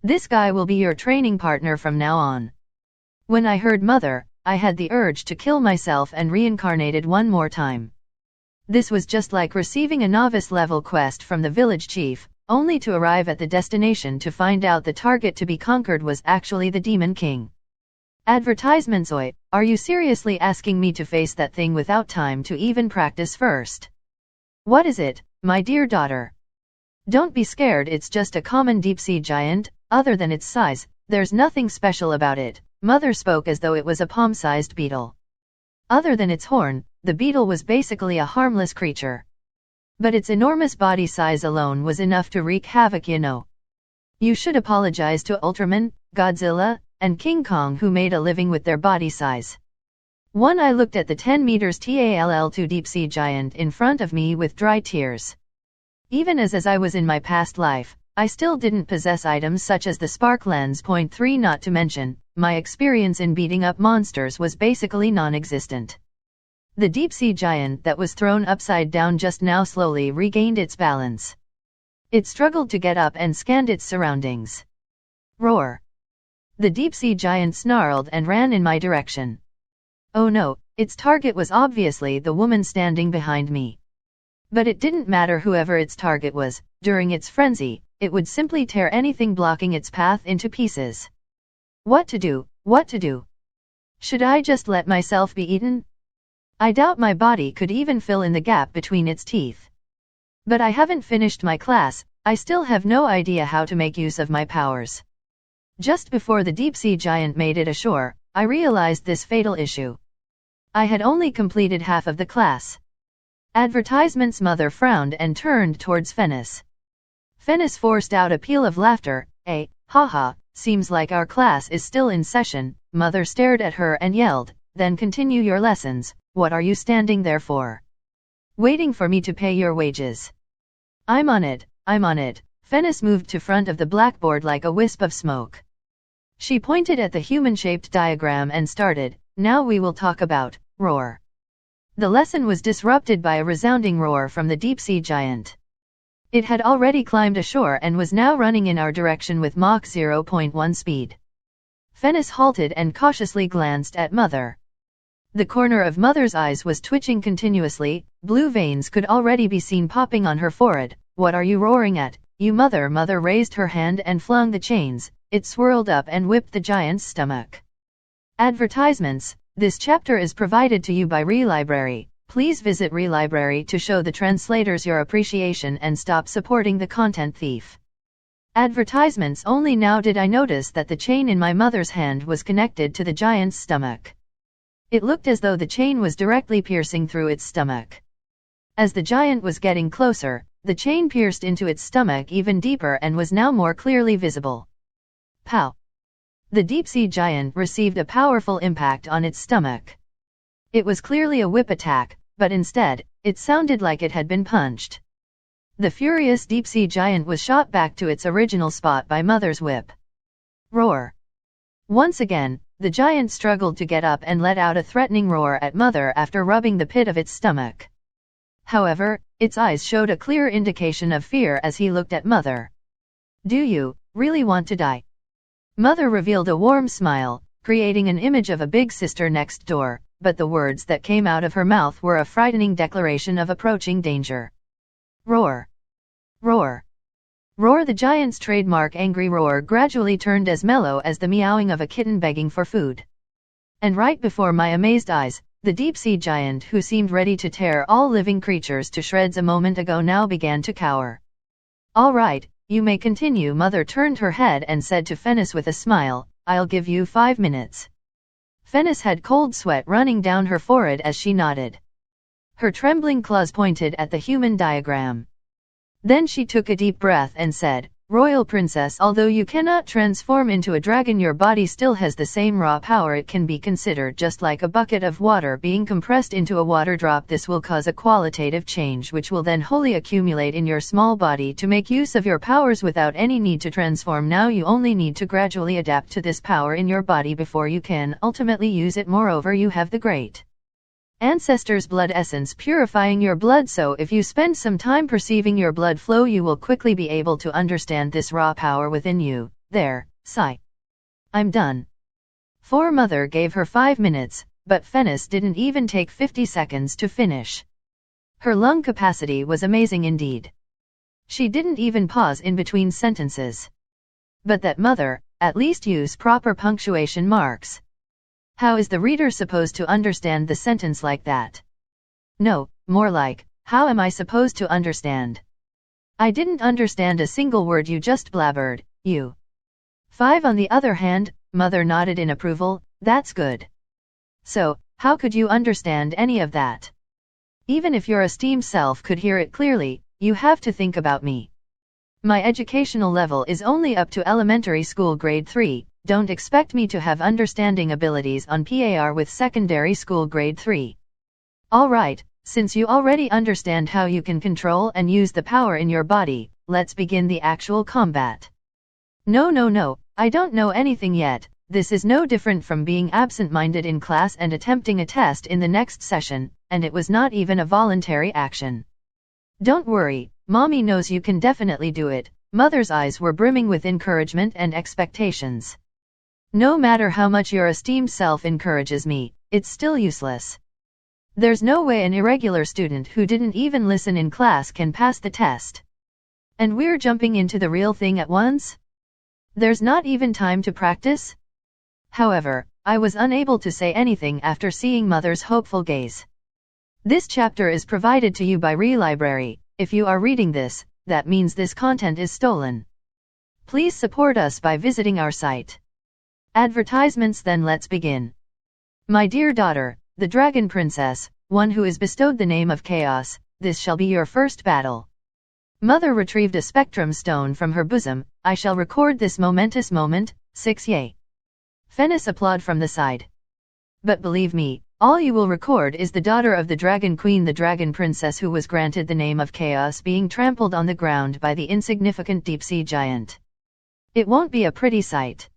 This guy will be your training partner from now on. When I heard mother, I had the urge to kill myself and reincarnated one more time. This was just like receiving a novice-level quest from the village chief, only to arrive at the destination to find out the target to be conquered was actually the Demon King. Advertisements. Oi, are you seriously asking me to face that thing without time to even practice first? What is it, my dear daughter? Don't be scared, it's just a common deep-sea giant. Other than its size, there's nothing special about it. Mother spoke as though it was a palm-sized beetle. Other than its horn, the beetle was basically a harmless creature. But its enormous body size alone was enough to wreak havoc, you know. You should apologize to Ultraman, Godzilla, and King Kong who made a living with their body size. I looked at the 10 meters tall deep-sea giant in front of me with dry tears. Even as I was in my past life, I still didn't possess items such as the spark lens. Point 3. Not to mention, my experience in beating up monsters was basically non-existent. The deep-sea giant that was thrown upside down just now slowly regained its balance. It struggled to get up and scanned its surroundings. Roar! The deep-sea giant snarled and ran in my direction. Oh no, its target was obviously the woman standing behind me. But it didn't matter whoever its target was, during its frenzy, it would simply tear anything blocking its path into pieces. What to do? What to do? Should I just let myself be eaten? I doubt my body could even fill in the gap between its teeth. But I haven't finished my class, I still have no idea how to make use of my powers. Just before the deep-sea giant made it ashore, I realized this fatal issue. I had only completed half of the class. Advertisement's mother frowned and turned towards Fennis. Fennis forced out a peal of laughter. Haha, seems like our class is still in session. Mother stared at her and yelled, then continue your lessons. What are you standing there for? Waiting for me to pay your wages. I'm on it, I'm on it. Fennis moved to front of the blackboard like a wisp of smoke. She pointed at the human-shaped diagram and started, now we will talk about, roar. The lesson was disrupted by a resounding roar from the deep-sea giant. It had already climbed ashore and was now running in our direction with Mach 0.1 speed. Fennis halted and cautiously glanced at Mother. The corner of Mother's eyes was twitching continuously, blue veins could already be seen popping on her forehead. What are you roaring at, you Mother? Mother raised her hand and flung the chains. It swirled up and whipped the giant's stomach. Advertisements. This chapter is provided to you by Relibrary. Please visit Relibrary to show the translators your appreciation and stop supporting the content thief. Advertisements. Only now did I notice that the chain in my mother's hand was connected to the giant's stomach. It looked as though the chain was directly piercing through its stomach. As the giant was getting closer, the chain pierced into its stomach even deeper and was now more clearly visible. Pow! The deep-sea giant received a powerful impact on its stomach. It was clearly a whip attack, but instead, it sounded like it had been punched. The furious deep-sea giant was shot back to its original spot by Mother's whip. Roar! Once again, the giant struggled to get up and let out a threatening roar at Mother after rubbing the pit of its stomach. However, its eyes showed a clear indication of fear as he looked at Mother. Do you really want to die? Mother revealed a warm smile, creating an image of a big sister next door, but the words that came out of her mouth were a frightening declaration of approaching danger. Roar! Roar! Roar! The giant's trademark angry roar gradually turned as mellow as the meowing of a kitten begging for food. And right before my amazed eyes, the deep-sea giant who seemed ready to tear all living creatures to shreds a moment ago now began to cower. All right, you may continue. Mother turned her head and said to Fennis with a smile, I'll give you 5 minutes. Fennis had cold sweat running down her forehead as she nodded. Her trembling claws pointed at the human diagram. Then she took a deep breath and said, Royal Princess, although you cannot transform into a dragon, your body still has the same raw power. It can be considered just like a bucket of water being compressed into a water drop. This will cause a qualitative change which will then wholly accumulate in your small body to make use of your powers without any need to transform. Now you only need to gradually adapt to this power in your body before you can ultimately use it. Moreover, you have the great ancestors' blood essence purifying your blood, so if you spend some time perceiving your blood flow, you will quickly be able to understand this raw power within you. there, sigh. I'm done. 4 Mother gave her 5 minutes, but Fennis didn't even take 50 seconds to finish. Her lung capacity was amazing indeed. She didn't even pause in between sentences. But that Mother, at least use proper punctuation marks. How is the reader supposed to understand the sentence like that? No, more like, how am I supposed to understand? I didn't understand a single word you just blabbered, you. 5 On the other hand, Mother nodded in approval, that's good. So, how could you understand any of that? Even if your esteemed self could hear it clearly, you have to think about me. My educational level is only up to elementary school grade 3, don't expect me to have understanding abilities on par with secondary school grade 3. Alright, since you already understand how you can control and use the power in your body, let's begin the actual combat. No, I don't know anything yet. This is no different from being absent-minded in class and attempting a test in the next session, and it was not even a voluntary action. Don't worry, Mommy knows you can definitely do it. Mother's eyes were brimming with encouragement and expectations. No matter how much your esteemed self encourages me, it's still useless. There's no way an irregular student who didn't even listen in class can pass the test. And we're jumping into the real thing at once? There's not even time to practice? However, I was unable to say anything after seeing Mother's hopeful gaze. This chapter is provided to you by Relibrary. If you are reading this, that means this content is stolen. Please support us by visiting our site. Advertisements. Then let's begin. My dear daughter, the Dragon Princess, one who is bestowed the name of Chaos, this shall be your first battle. Mother retrieved a spectrum stone from her bosom. I shall record this momentous moment. 6 Yay. Fennis applauded from the side. But believe me, all you will record is the daughter of the Dragon Queen, the Dragon Princess who was granted the name of Chaos, being trampled on the ground by the insignificant deep-sea giant. It won't be a pretty sight.